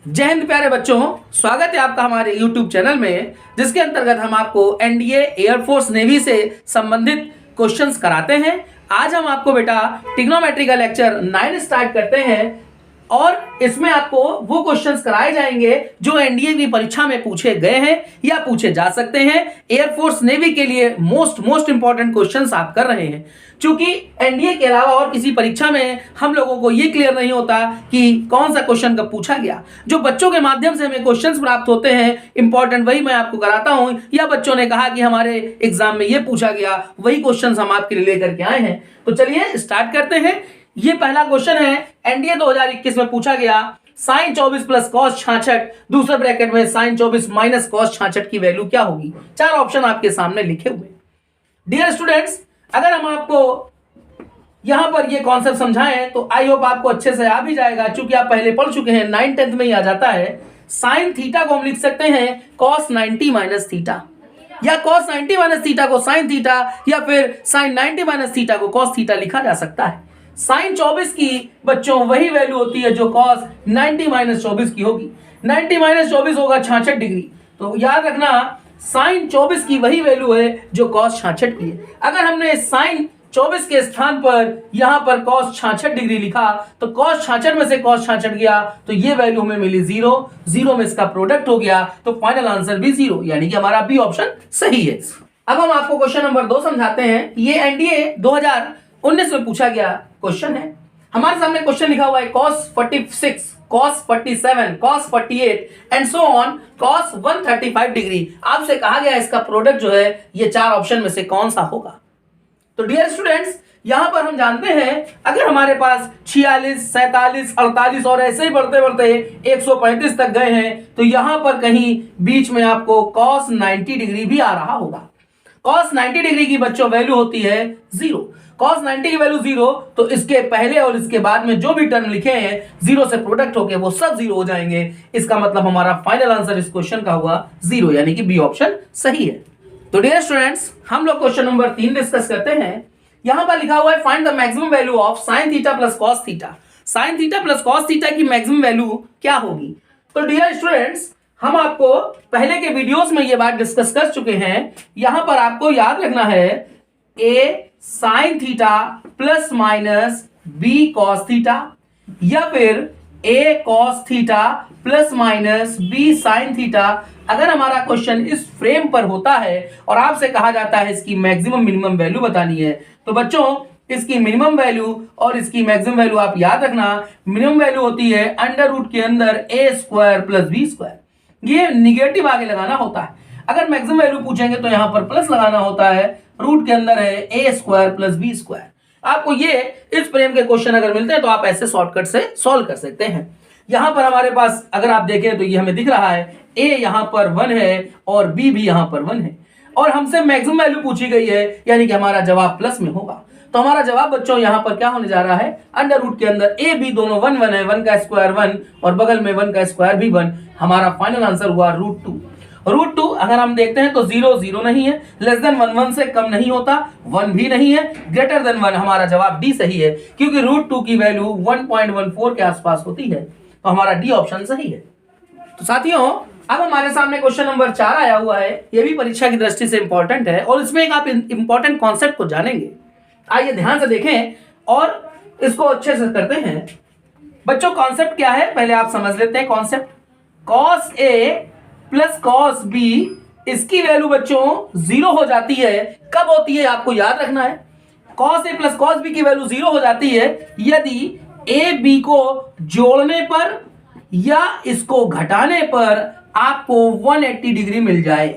जय हिंद प्यारे बच्चों, स्वागत है आपका हमारे YouTube चैनल में, जिसके अंतर्गत हम आपको एनडीए, एयरफोर्स, नेवी से संबंधित क्वेश्चंस कराते हैं। आज हम आपको बेटा ट्रिग्नोमेट्री का लेक्चर 9 स्टार्ट करते हैं और इसमें आपको वो क्वेश्चंस कराए जाएंगे जो एनडीए की परीक्षा में पूछे गए हैं या पूछे जा सकते हैं। एयरफोर्स, नेवी के लिए मोस्ट इंपॉर्टेंट क्वेश्चंस आप कर रहे हैं। क्योंकि एनडीए के अलावा और किसी परीक्षा में हम लोगों को ये क्लियर नहीं होता कि कौन सा क्वेश्चन कब पूछा गया। जो बच्चों के माध्यम से हमें क्वेश्चंस प्राप्त होते हैं इंपॉर्टेंट, वही मैं आपको कराता हूं, या बच्चों ने कहा कि हमारे एग्जाम में ये पूछा गया, वही क्वेश्चंस हम आपके लिए लेकर के आए हैं। तो चलिए स्टार्ट करते हैं। ये पहला क्वेश्चन है, एनडीए 2021 में पूछा गया साइन 24 प्लस कॉस 66, दूसरे ब्रैकेट में साइन 24 माइनस कॉस 66 की वैल्यू क्या होगी। 4 ऑप्शन आपके सामने लिखे हुए। डियर स्टूडेंट्स, अगर हम आपको यहां पर ये कॉन्सेप्ट समझाएं तो आई होप आपको अच्छे से आ भी जाएगा, क्योंकि आप पहले पढ़ चुके हैं, 9 10th में ही आ जाता है। साइन थीटा को हम लिख सकते हैं कॉस 90 माइनस थीटा, या कॉस 90 माइनस थीटा को साइन थीटा, या फिर साइन 90 माइनस थीटा को कॉस थीटा लिखा जा सकता है। साइन 24 की बच्चों वही वैल्यू होती है जो कॉस 90 माइनस 24 की होगी। 90 माइनस 24 होगा 66 डिग्री। तो याद रखना, साइन 24 की वही वैल्यू है जो कॉस 66 की है। अगर हमने साइन 24 के स्थान पर यहां पर कॉस 66 डिग्री लिखा तो कॉस 66 में से कॉस 66 गया तो ये वैल्यू हमें मिली 0 में इसका प्रोडक्ट हो गया, तो फाइनल आंसर भी 0, यानी कि हमारा बी ऑप्शन सही है। अब हम आपको क्वेश्चन नंबर 2 समझाते हैं। ये एनडीए 2019 में पूछा गया क्वेश्चन है। हमारे सामने क्वेश्चन लिखा हुआ है cos 46, cos 47, cos 48 and so on cos 135 degree. आपसे कहा गया इसका प्रोडक्ट जो है ये 4 ऑप्शन में से कौन सा होगा। तो डियर स्टूडेंट्स, यहां पर हम जानते हैं अगर हमारे पास 46, 47, 48 और ऐसे ही बढ़ते बढ़ते 135 तक गए हैं तो यहां पर कहीं बीच में आपको cos 90 डिग्री भी आ रहा होगा। cos 90 डिग्री की बच्चों वैल्यू होती है 0। cos 90 की वैल्यू 0, तो इसके पहले और इसके बाद में जो भी टर्म लिखे हैं 0 से प्रोडक्ट होके वो सब 0 हो जाएंगे। इसका मतलब हमारा फाइनल आंसर इस क्वेश्चन का हुआ 0, यानी कि बी ऑप्शन सही है। तो डियर स्टूडेंट्स, हम लोग क्वेश्चन नंबर 3 डिस्कस करते हैं। यहां पर लिखा हुआ है find the maximum value of sine theta plus cos theta. Sine theta plus cos theta की मैक्सिमम वैल्यू क्या होगी। तो डियर स्टूडेंट्स, हम आपको पहले के वीडियोस में ये बात डिस्कस कर चुके हैं। यहां पर आपको याद रखना है A sine theta plus minus B cos theta, या फिर A cos theta plus minus B sine theta. अगर हमारा क्वेश्चन इस फ्रेम पर होता है और आपसे कहा जाता है इसकी मैक्सिमम मिनिमम वैल्यू बतानी है, तो बच्चों इसकी मिनिमम वैल्यू और इसकी मैक्सिमम वैल्यू आप याद रखना। मिनिमम वैल्यू होती है अंडर रूट के अंदर ए स्क्वायर प्लस बी स्क्वायर। ये निगेटिव आगे लगाना होता है। अगर मैक्सिमम वैल्यू पूछेंगे तो यहां पर प्लस लगाना होता है। रूट के अंदर है ए स्क्वायर प्लस बी स्क्वायर। आपको ये इस प्रेम के क्वेश्चन अगर मिलते हैं तो आप ऐसे शॉर्टकट से सॉल्व कर सकते हैं। यहां पर हमारे पास अगर आप देखें तो ये हमें दिख रहा है ए यहां पर 1 है और बी भी यहां पर 1 है, और हमसे मैक्सिमम वैल्यू पूछी गई है, यानी कि हमारा जवाब प्लस में होगा। तो हमारा जवाब बच्चों यहां पर क्या होने जा रहा है, अंडर रूट के अंदर ए बी दोनों 1 1 है, 1 का स्क्वायर 1 और बगल में 1 का स्क्वायर भी 1। हमारा फाइनल आंसर हुआ √2। √2 अगर हम देखते हैं तो 0 नहीं है, लेस देन 1 1 से कम नहीं होता, 1 भी नहीं है, ग्रेटर देन 1। हमारा जवाब डी सही है, क्योंकि √2 की वैल्यू 1.14 के आसपास होती है, तो हमारा डी ऑप्शन सही है। तो साथियों, अब हमारे सामने क्वेश्चन नंबर 4 आया हुआ है। यह भी परीक्षा की दृष्टि से इंपॉर्टेंट है और इसमें एक आप इंपॉर्टेंट कॉन्सेप्ट को जानेंगे। आइए ध्यान से देखें और इसको अच्छे से करते हैं। बच्चों कॉन्सेप्ट क्या है पहले आप समझ लेते हैं। Concept cos A plus cos B, इसकी वैल्यू बच्चों 0 हो जाती है। कब होती है आपको याद रखना है। cos A plus cos B की वैल्यू 0 हो जाती है यदि A B को जोड़ने पर या इसको घटाने पर आपको 180 डिग्री मिल जाए।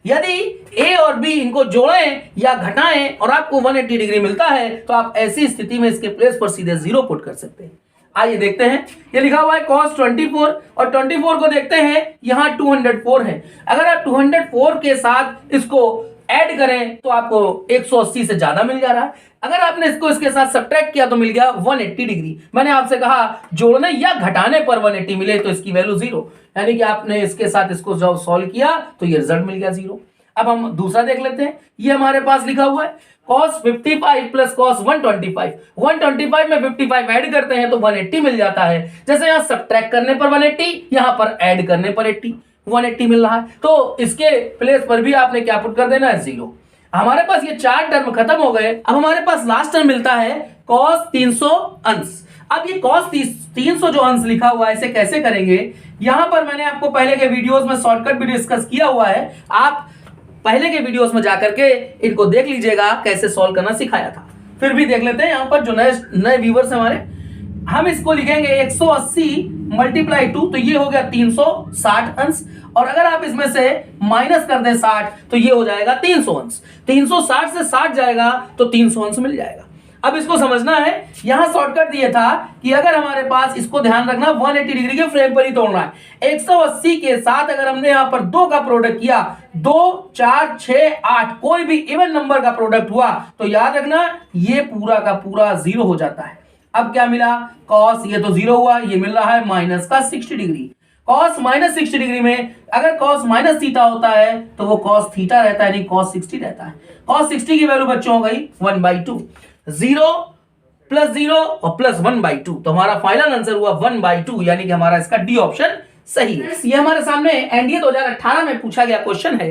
यदि A और B इनको जोड़ें या घटाएं और आपको 180 डिग्री मिलता है तो आप ऐसी स्थिति में इसके प्लेस पर सीधे 0 पुट कर सकते हैं। आइए देखते हैं। ये लिखा हुआ है cos 24 और 24 को देखते हैं यहां 204 है। अगर आप 204 के साथ इसको ऐड करें तो आपको 180 से ज्यादा मिल जा रहा है। अगर आपने इसको इसके साथ सब्ट्रैक्ट किया तो मिल गया 180 डिग्री। मैंने आपसे कहा जोड़ने या घटाने पर 180 मिले तो इसकी वैल्यू 0, यानी कि आपने इसके साथ इसको जब सॉल्व किया तो ये रिजल्ट मिल गया 0। अब हम दूसरा देख लेते हैं। ये हमारे पास लिखा हुआ है cos 55 प्लस cos 125। 125 में 55 ऐड करते हैं तो 180 मिल जाता है। जैसे यहां सब्ट्रैक्ट करने पर 180, यहां पर ऐड करने पर 180 मिल रहा है, तो इसके प्लेस पर भी आपने क्या पुट कर देना है, 0। हमारे पास ये 4 टर्म खत्म हो गए। अब हमारे पास लास्ट टर्म मिलता है cos 300 अंश। अब ये cos 300 जो अंश लिखा हुआ है, इसे कैसे करेंगे, यहां पर मैंने आपको पहले के वीडियोस में शॉर्टकट भी डिस्कस किया हुआ है। आप पहले के वीडियोस में जाकर के इनको देख लीजिएगा, कैसे सॉल्व करना सिखाया था। फिर भी देख लेते हैं यहाँ पर जो नए व्यूवर्स हमारे, हम इसको लिखेंगे 180 मल्टीप्लाई 2, तो ये हो गया 360 अंश। और अगर आप इसमें से माइनस कर दें 60 तो ये हो जाएगा 300 अंश। 360 से 60 जाएगा तो 300 अंश मिल जाएगा। अब इसको समझना है, यहां शॉर्टकट दिया था कि अगर हमारे पास, इसको ध्यान रखना, 180 डिग्री के फ्रेम पर ही तोड़ना है। 180 के साथ अगर हमने यहां पर 2 का प्रोडक्ट किया, 2 4 6 8 कोई भी इवन नंबर का प्रोडक्ट हुआ तो याद रखना ये पूरा का पूरा 0 हो जाता है। अब क्या मिला, cos, ये तो 0 हुआ, ये मिल रहा है माइनस का 60 डिग्री। cos माइनस 60 डिग्री में अगर cos माइनस थीटा होता है तो वो cos थीटा रहता है, नहीं cos 60 रहता है। cos 60 की वैल्यू बच्चों हो गई 1/2। 0 प्लस 0 और प्लस 1/2, तो हमारा फाइनल आंसर हुआ 1/2, यानी कि हमारा इसका डी ऑप्शन सही है। ये हमारे सामने एनडीए 2018 में पूछा गया क्वेश्चन है।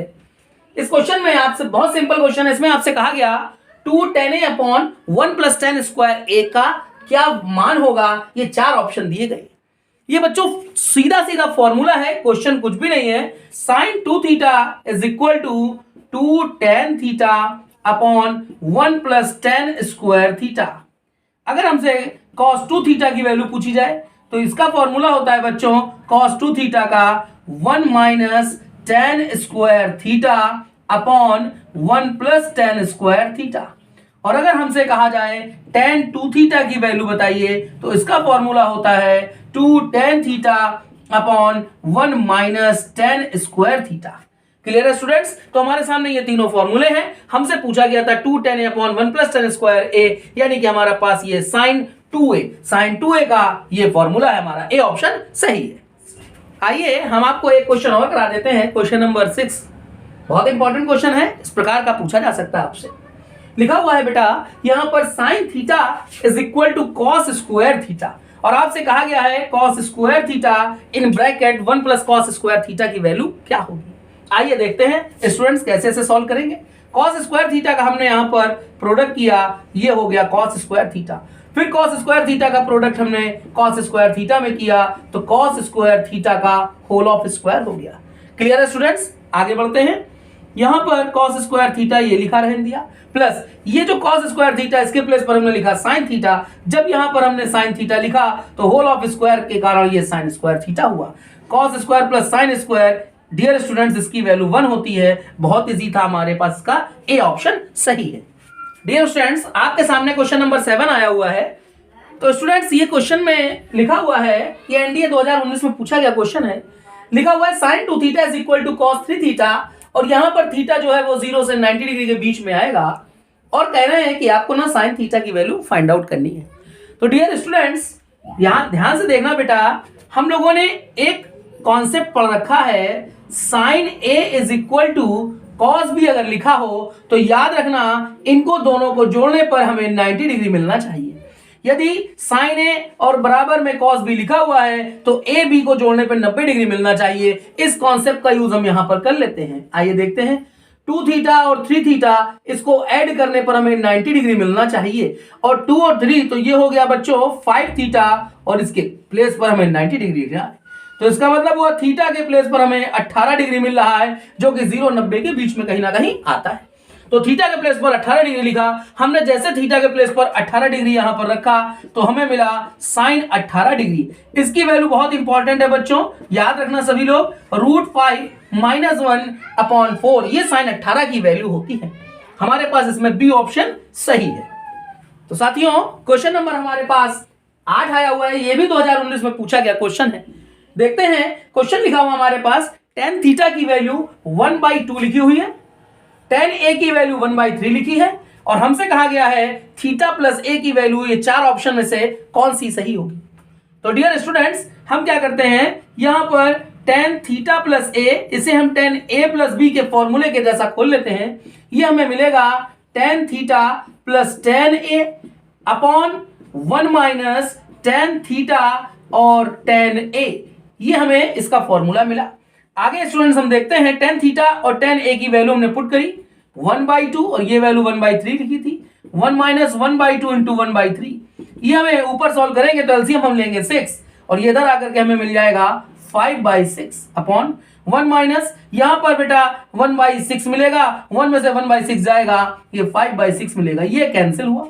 इस क्वेश्चन में आपसे बहुत सिंपल क्वेश्चन है। इसमें आपसे कहा गया 2 10a upon 1 plus 10 square a का क्या मान होगा। ये 4 ऑप्शन दिए गए। ये बच्चों सीधा सीधा फॉर्मूला है, क्वेश्चन कुछ भी नहीं है। sin 2 theta is equal to 2 tan theta upon 1 plus 10 square theta. अगर हमसे cos 2 थीटा की वैल्यू पूछी जाए तो इसका फॉर्मूला होता है बच्चों cos 2 थीटा का 1 minus 10 square theta upon 1 plus 10 square theta. और अगर हमसे कहा जाए tan 2 थीटा की वैल्यू बताइए तो इसका फॉर्मूला होता है 2 tan theta upon 1 minus 10 square theta. Clear है स्टूडेंट्स। तो हमारे सामने ये तीनों फॉर्मूले हैं। हमसे पूछा गया था 2 tan a upon 1 plus 10 square a, यानी कि हमारे पास ये sin 2a का ये फॉर्मूला है, हमारा ए ऑप्शन सही है। आइए हम आपको एक क्वेश्चन और करा देते हैं, क्वेश्चन नंबर 6। बहुत इंपॉर्टेंट क्वेश्चन है, इस प्रकार का पूछा जा सकता है आपसे। लिखा हुआ है बेटा यहां पर sin theta is equal to cos square theta, और आपसे कहा गया है cos square theta in bracket 1 plus cos square theta की वैल्यू क्या होगी। आइए देखते हैं स्टूडेंट्स कैसे ऐसे सॉल्व करेंगे। cos स्क्वायर थीटा का हमने यहां पर प्रोडक्ट किया, ये हो गया cos स्क्वायर थीटा। फिर cos स्क्वायर थीटा का प्रोडक्ट हमने cos स्क्वायर थीटा में किया तो cos स्क्वायर थीटा का होल ऑफ स्क्वायर हो गया। क्लियर है स्टूडेंट्स। आगे बढ़ते हैं। यहां पर cos स्क्वायर थीटा ये लिखा रहने दिया, प्लस ये जो cos स्क्वायर थीटा इसके प्लेस पर हमने लिखा sin थीटा। जब यहां पर हमने sin थीटा लिखा तो होल ऑफ स्क्वायर के कारण ये sin स्क्वायर थीटा हुआ। cos square plus sin square, dear students, इसकी वैल्यू 1 होती है। बहुत इजी था, हमारे पास इसका ए ऑप्शन सही है। डियर स्टूडेंट्स, आपके सामने क्वेश्चन नंबर 7 आया हुआ है। तो स्टूडेंट्स ये क्वेश्चन में लिखा हुआ है, ये एनडीए 2019 में पूछा गया क्वेश्चन है। लिखा हुआ है sin 2 theta is equal to cos 3 theta, और यहां पर थीटा जो है वो 0 से 90 डिग्री के बीच में आएगा, और कह रहे हैं कि आपको ना sin थीटा की वैल्यू फाइंड आउट करनी है। तो डियर स्टूडेंट्स यहां ध्यान से देखना बेटा, हम लोगों ने एक कॉन्सेप्ट पढ़ रखा है, sin a is equal to cos भी अगर लिखा हो तो याद रखना इनको दोनों को जोड़ने पर हमें 90 डिग्री मिलना चाहिए। यदि sin a और बराबर में cos b लिखा हुआ है तो a b को जोड़ने पर 90 डिग्री मिलना चाहिए। इस कॉन्सेप्ट का यूज हम यहां पर कर लेते हैं। आइए देखते हैं। 2 थीटा और 3 थीटा इसको ऐड करने पर हमें 90 डिग्री मिलना चाहिए, और 2 और 3 तो ये हो गया बच्चों 5 थीटा, और इसके प्लेस पर हमें 90 डिग्री लिखना है। तो इसका मतलब हुआ थीटा के प्लेस पर हमें 18 डिग्री मिल रहा है, जो कि 0 90 के बीच में कहीं ना कहीं आता है। तो थीटा के प्लेस पर 18 डिग्री लिखा हमने। जैसे थीटा के प्लेस पर 18 डिग्री यहां पर रखा तो हमें मिला sin 18 डिग्री। इसकी वैल्यू बहुत इंपॉर्टेंट है बच्चों, याद रखना सभी लोग, √5 माइनस 1 अपॉन 4, ये sin 18 की वैल्यू होती है। हमारे पास इसमें बी ऑप्शन सही है। तो साथियों क्वेश्चन नंबर हमारे पास 8 आया हुआ है, ये भी 2019 में पूछा गया क्वेश्चन है। देखते हैं क्वेश्चन लिखा हुआ हमारे पास, tan थीटा की वैल्यू 1/2 लिखी हुई है, tan a की वैल्यू 1/3 लिखी है, और हमसे कहा गया है थीटा प्लस a की वैल्यू, ये 4 ऑप्शन में से कौन सी सही होगी। तो डियर स्टूडेंट्स हम क्या करते हैं, यहां पर tan थीटा प्लस ए, इसे हम tan a प्लस बी के फॉर्मूले के जैसा खोल लेते हैं। ये हमें मिलेगा tan theta plus tan a upon 1 minus tan theta और tan a, ये हमें इसका फॉर्मूला मिला। आगे स्टूडेंट्स हम देखते हैं tan थीटा और tan a की वैल्यू हमने पुट करी 1/2 और ये वैल्यू 1/3 लिखी थी। 1 माइनस 1/2 इंटू 1/3, ये हमें ऊपर सॉल्व करेंगे तो एलसीएम हम लेंगे 6 और ये इधर आकर के हमें मिल जाएगा 5/6 अपॉन 1 माइनस, यहां पर बेटा 1/6 मिलेगा, 1 में से 1/6 जाएगा, ये 5/6 मिलेगा, ये कैंसिल हुआ।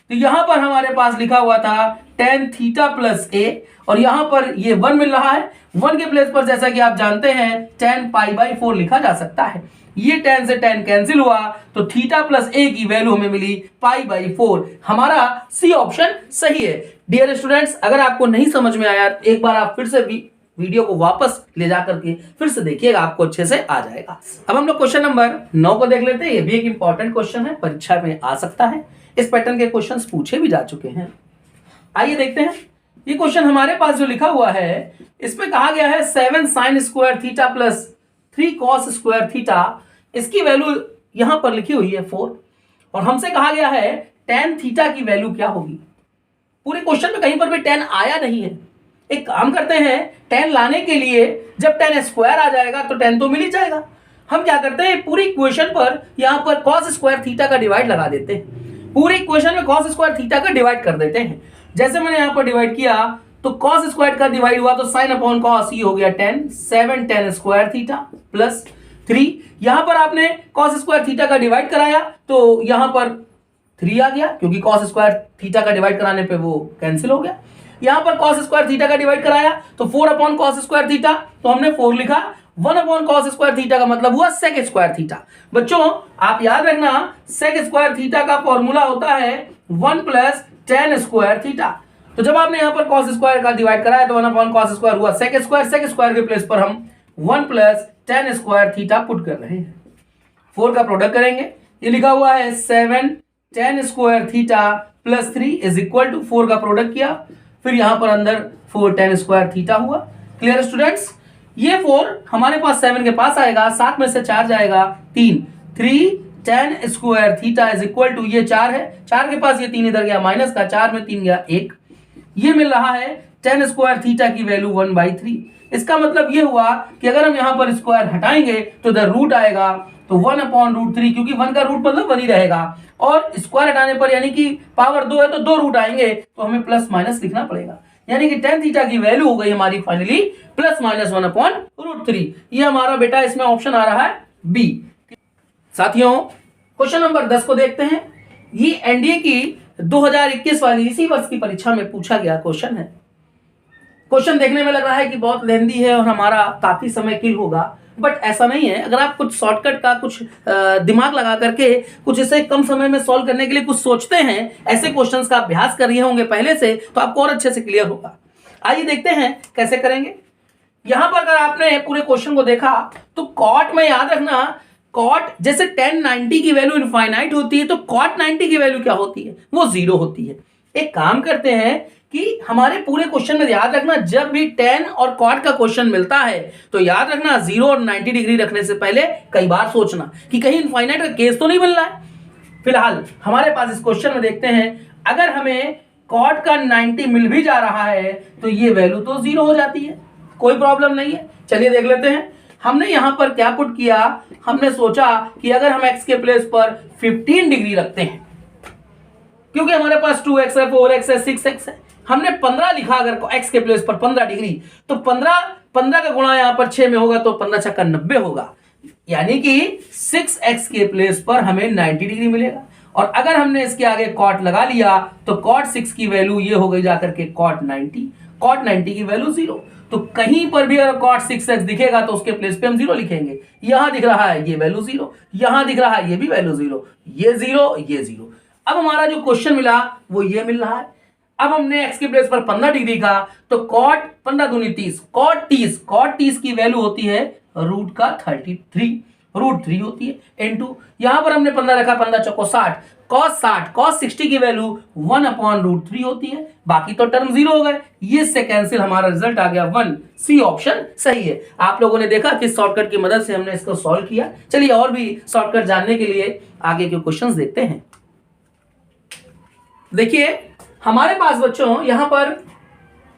तो यहां पर हमारे पास लिखा हुआ था tan थीटा प्लस a और यहां पर ये 1 मिल रहा है। 1 के प्लेस पर जैसा कि आप जानते हैं tan π/4 लिखा जा सकता है। ये tan से tan कैंसिल हुआ तो थीटा प्लस a की वैल्यू हमें मिली π/4। हमारा सी ऑप्शन सही है। डियर स्टूडेंट्स, अगर आपको नहीं समझ में आया एक बार आप फिर से वीडियो को वापस ले जा करके फिर से देखिएगा, आपको अच्छे से आ जाएगा। अब हम लोग क्वेश्चन नंबर 9 को देख लेते हैं। ये भी एक इंपॉर्टेंट क्वेश्चन है, परीक्षा में आ सकता है। इस पैटर्न के क्वेश्चंस पूछे भी जा चुके हैं। आइए देखते हैं। ये क्वेश्चन हमारे पास जो लिखा हुआ है, इसमें कहा गया है 7 sin square theta plus 3 cos square theta, इसकी वैल्यू यहां पर लिखी हुई है 4 और हमसे कहा गया है tan थीटा की वैल्यू क्या होगी। पूरे क्वेश्चन में कहीं पर भी tan आया नहीं है। एक काम करते हैं, tan लाने के लिए जब tan स्क्वायर आ जाएगा तो tan तो मिल ही जाएगा। हम क्या करते हैं, पूरी इक्वेशन पर यहां पर cos स्क्वायर थीटा का डिवाइड लगा देते हैं। पूरी इक्वेशन में cos स्क्वायर थीटा का डिवाइड कर देते हैं। जैसे मैंने यहां पर डिवाइड किया तो cos स्क्वायर का डिवाइड हुआ तो sin अपॉन cos, ये हो गया 10, 7 tan स्क्वायर थीटा प्लस 3। यहां पर आपने cos स्क्वायर थीटा का डिवाइड कराया तो यहां पर 3 आ गया, क्योंकि cos स्क्वायर थीटा का डिवाइड कराने पे वो कैंसिल हो गया। यहां पर cos स्क्वायर थीटा का डिवाइड कराया तो 4 अपॉन cos स्क्वायर थीटा, तो हमने 4 लिखा। 1 अपॉन cos स्क्वायर थीटा का मतलब हुआ sec स्क्वायर थीटा। बच्चों आप याद रखना, sec स्क्वायर थीटा का फॉर्मूला होता है 1 प्लस tan स्क्वायर थीटा। तो जब आपने यहां पर cos स्क्वायर का डिवाइड कराया तो 1 अपॉन cos स्क्वायर हुआ sec स्क्वायर। sec स्क्वायर के प्लेस पर हम 1 plus tan square theta put कर रहे हैं। 4 का प्रोडक्ट करेंगे, ये लिखा हुआ है 7 tan square theta plus 3 is equal to 4 का प्रोडक्ट किया, फिर यहां पर अंदर 4 tan स्क्वायर थीटा हुआ। क्लियर स्टूडेंट्स, ये 4 हमारे पास 7 के पास आएगा, 7 में से 4 जाएगा 3 tan square theta is equal to, ये 4 है, 4 के पास ये 3 इधर गया माइनस का, 4 में 3 गया 1, ये मिल रहा है tan स्क्वायर थीटा की वैल्यू 1/3। इसका मतलब ये हुआ कि अगर हम यहां पर स्क्वायर हटाएंगे तो इधर रूट आएगा, तो 1 अपॉन √3, क्योंकि 1 का रूट मतलब 1 ही रहेगा और स्क्वायर हटाने पर यानी कि पावर 2 है तो 2 रूट आएंगे, तो हमें प्लस माइनस लिखना पड़ेगा। यानी कि tan थीटा की वैल्यू हो गई हमारी फाइनली प्लस माइनस 1 अपॉन √3। ये हमारा बेटा इसमें ऑप्शन आ रहा है बी। साथियों क्वेश्चन नंबर 10 को देखते हैं। ये एनडीए की 2021 वाली इसी वर्ष की परीक्षा में पूछा गया क्वेश्चन है। क्वेश्चन देखने में लग रहा है कि बहुत लेंदी है और हमारा काफी समय किल होगा, बट ऐसा नहीं है। अगर आप कुछ शॉर्टकट का कुछ दिमाग लगा करके कुछ इसे कम समय में सॉल्व करने के लिए कुछ सोचते हैं, ऐसे क्वेश्चंस का अभ्यास कर रहे होंगे पहले से, तो आपको और अच्छे से क्लियर होगा। आइए देखते हैं कैसे करेंगे। यहां पर अगर आपने पूरे क्वेश्चन को देखा तो कॉट में याद रखना, कॉट जैसे tan 90 की वैल्यू इनफाइनाइट होती है तो cot 90 की वैल्यू क्या होती है, वो 0 होती है। एक काम करते हैं कि हमारे पूरे क्वेश्चन में याद रखना, जब भी tan और cot का क्वेश्चन मिलता है तो याद रखना 0 और 90 डिग्री रखने से पहले कई बार सोचना कि कहीं इनफाइनाइट का केस तो नहीं मिल रहा है। फिलहाल हमारे पास इस क्वेश्चन में देखते हैं, अगर हमें cot का 90 मिल भी जा रहा है तो ये वैल्यू तो 0 हो जाती है, कोई प्रॉब्लम नहीं है। चलिए देख लेते हैं। हमने यहां पर क्या पुट किया, हमने सोचा कि अगर हम x के प्लेस पर 15 डिग्री रखते हैं, क्योंकि हमारे पास 2x है, 4x है, 6x है, हमने 15 लिखा अगर x के प्लेस पर 15 डिग्री, तो 15 का गुणा यहां पर 6 में होगा तो 15 छक्का 90 होगा, यानी कि 6x के प्लेस पर हमें 90 डिग्री मिलेगा। और अगर हमने इसके आगे cot लगा लिया तो cot 6 की वैल्यू ये हो गई जाकर के cot 90 की वैल्यू 0। तो कहीं पर भी अगर cot 6x दिखेगा तो उसके प्लेस पे हम 0 लिखेंगे। यहां दिख रहा है ये वैल्यू 0, यहां दिख रहा है ये भी वैल्यू 0, ये 0, ये 0। अब हमारा जो क्वेश्चन मिला वो ये मिल रहा है। अब हमने x के प्लेस पर 15 डिग्री का, तो cot 15 दूनी 30, cot 30 की वैल्यू होती है रूट का 33, √3 होती है इनटू, यहां पर हमने 15 रखा, 15 चौको 60, cos 60 cos 60 की वैल्यू 1/√3 होती है, बाकी तो टर्म जीरो हो गए, ये से कैंसिल हमारा रिजल्ट आ गया 1। सी ऑप्शन सही है। आप लोगों ने देखा कि शॉर्टकट की मदद से हमने इसको सॉल्व किया। चलिए और भी शॉर्टकट जानने के लिए आगे के क्वेश्चंस देखते हैं। देखिए हमारे पास बच्चों यहां पर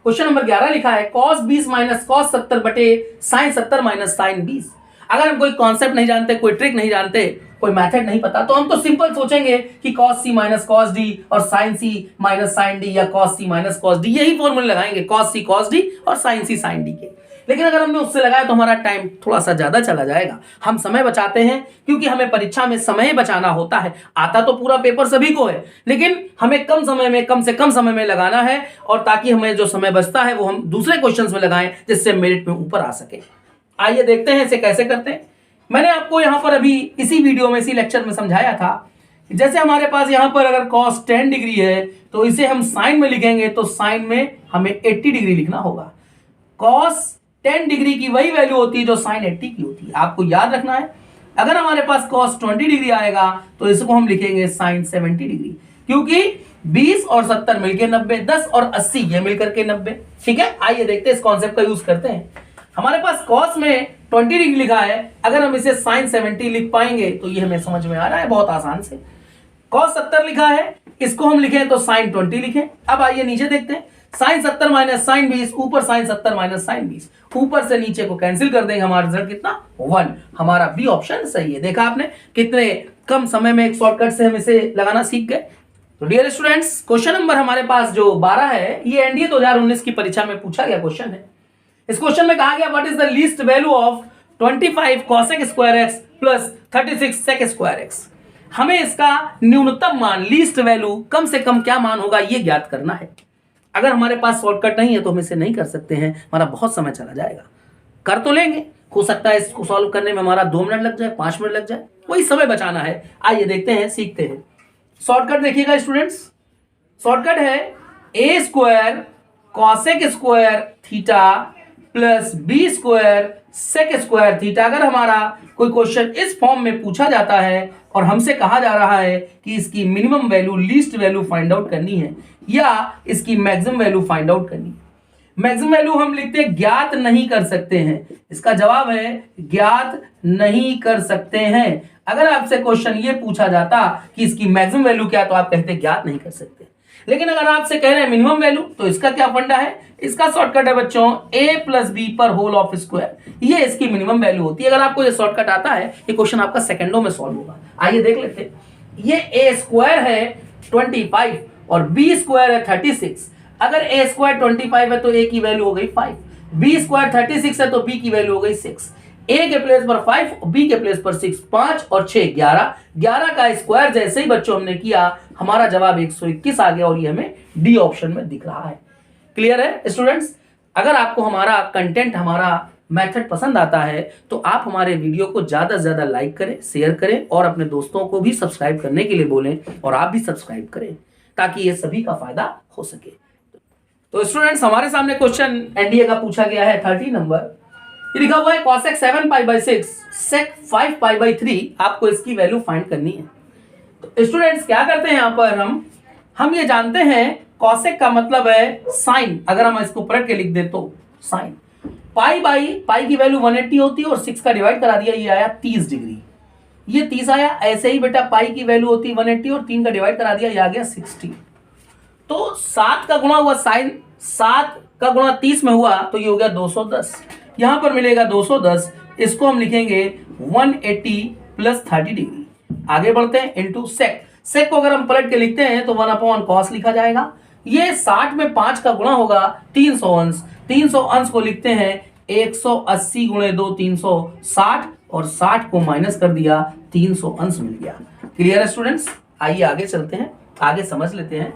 क्वेश्चन नंबर 11 लिखा है cos 20 माइनस cos 70 बटे sin 70 माइनस sin 20। अगर हम कोई कॉन्सेप्ट नहीं जानते, कोई ट्रिक नहीं जानते, कोई मेथड नहीं पता, तो हम तो सिंपल सोचेंगे कि cos c minus cos d और sin c minus sin d या cos c minus cos d, यही फॉर्मूले लगाएंगे cos c cos d और sin c sin d के। लेकिन अगर हमने उससे लगाया तो हमारा टाइम थोड़ा सा ज्यादा चला जाएगा। हम समय बचाते हैं क्योंकि हमें परीक्षा में समय बचाना होता है। आता तो पूरा पेपर सभी को है, लेकिन हमें कम समय में, कम से कम समय में लगाना है, और ताकि हमें जो समय बचता है वो हम दूसरे क्वेश्चंस में लगाएं जिससे मेरिट में ऊपर आ सके। आइए देखते हैं इसे कैसे करते हैं। मैंने आपको यहां पर अभी इसी वीडियो में, इसी लेक्चर में समझाया था। जैसे हमारे पास यहां पर अगर cos 10 डिग्री है तो इसे हम साइन में लिखेंगे, तो साइन में हमें 80 डिग्री लिखना होगा। cos 10 डिग्री की वही वैल्यू होती है जो sin 80 की होती है, आपको याद रखना है। अगर हमारे पास cos 20 डिग्री आएगा तो इसको हम लिखेंगे sin 70 डिग्री, क्योंकि 20 और 70 मिलकर 90, 10 और 80 ये मिलकर के 90। ठीक है, आइए देखते हैं, इस कॉन्सेप्ट का यूज करते हैं। हमारे पास cos में 20 डिग्री लिखा है, अगर हम इसे sin 70 लिख पाएंगे तो ये हमें समझ में आ रहा है बहुत आसान से। cos 70 लिखा है, इसको हम लिखें तो sin 20 लिखें। अब आइए नीचे देखते हैं, sin 70 माइनस sin 20, ऊपर sin 70 माइनस sin 20, ऊपर से नीचे को कैंसिल कर देंगे, हमारा रिजल्ट कितना 1। हमारा बी ऑप्शन सही है। देखा आपने कितने कम समय में एक शॉर्टकट से हम इसे लगाना सीख गए। तो डियर स्टूडेंट्स, क्वेश्चन नंबर हमारे पास जो 12 है, ये एनडीए 2019 की परीक्षा में पूछा गया क्वेश्चन है। इस क्वेश्चन में कहा गया what is the least value of 25 cosec square x plus 36 sec square x. हमें इसका न्यूनतम मान, लीस्ट वैल्यू, कम से कम क्या मान होगा ये ज्ञात करना है। अगर हमारे पास शॉर्टकट नहीं है तो हम इसे नहीं कर सकते हैं, हमारा बहुत समय चला जाएगा। कर तो लेंगे, हो सकता है इसको सॉल्व करने में हमारा 2 मिनट लग जाए, 5 मिनट लग जाए, वही समय बचाना है। आइए देखते हैं, सीखते हैं। शॉर्टकट देखिएगा स्टूडेंट्स, शॉर्टकट है a square cosec square theta plus b square sec square theta. अगर हमारा कोई क्वेश्चन इस फॉर्म में पूछा जाता है और हमसे कहा जा रहा है कि इसकी minimum value, least value find out करनी है या इसकी मैक्सिमम वैल्यू फाइंड आउट करनी है। मैक्सिमम वैल्यू हम लिखते हैं ज्ञात नहीं कर सकते हैं, इसका जवाब है ज्ञात नहीं कर सकते हैं। अगर आपसे क्वेश्चन ये पूछा जाता कि इसकी मैक्सिमम वैल्यू क्या, तो आप कहते ज्ञात नहीं कर सकते। लेकिन अगर आपसे कह रहे हैं मिनिमम वैल्यू, तो इसका क्या फंडा है, इसका शॉर्टकट है बच्चों a प्लस बी पर होल ऑफ स्क्वायर, ये इसकी मिनिमम वैल्यू होती है। अगर आपको ये शॉर्टकट आता है, ये क्वेश्चन आपका सेकंडों में सॉल्व होगा। आइए देख लेते हैं। ये a स्क्वायर है 25 और b स्क्वायर है 36। अगर a स्क्वायर 25 है तो a की वैल्यू हो गई 5, b स्क्वायर 36 है तो b की वैल्यू हो गई 6। a के प्लेस पर 5, b के प्लेस पर 6, 5 और 6 11, 11 का स्क्वायर जैसे ही बच्चों हमने किया, हमारा जवाब 121 आ गया और ये हमें डी ऑप्शन में दिख रहा है। क्लियर है स्टूडेंट्स? अगर आपको हमारा कंटेंट, हमारा मेथड पसंद आता है तो आप हमारे वीडियो को ज्यादा से ज्यादा लाइक करें, शेयर करें और अपने दोस्तों को भी सब्सक्राइब करने के लिए बोलें, और आप भी सब्सक्राइब करें ताकि ये सभी का फायदा हो सके। तो स्टूडेंट्स, हमारे सामने क्वेश्चन एनडीए का पूछा गया है 30 नंबर। ये लिखा हुआ है cosec 7 pi by 6 sec 5 pi by 3, आपको इसकी वैल्यू फाइंड करनी है। तो स्टूडेंट्स क्या करते हैं, यहाँ पर हम ये जानते हैं cosec का मतलब है साइन। अगर हम इसको पलट के लिख दे तो साइन, पाई की वैल्यू 180 होती है और 6 का डिवाइड करा दिया, ये आया 30 डिग्री। ये 30 आया। ऐसे ही बेटा पाई की वैल्यू होती है 180 और 3 का डिवाइड करा दिया, ये आ गया 60। तो 7 का गुणा हुआ साइन, 7 का गुणा 30 में हुआ तो ये हो गया 210। यहां पर मिलेगा 210, इसको हम लिखेंगे 180 प्लस 30 डिग्री। आगे बढ़ते हैं, इंटू सेक। सेक को अगर हम पलट के लिखते हैं तो 1/cos लिखा जाएगा। ये 60 में 5 का गुणा होगा 300 अंश, 300 अंश को लिखते हैं 180 गुणे 2 360, और 60 को माइनस कर दिया, 300 अंश मिल गया। क्लियर है स्टूडेंट्स? आइए आगे चलते हैं, आगे समझ लेते हैं।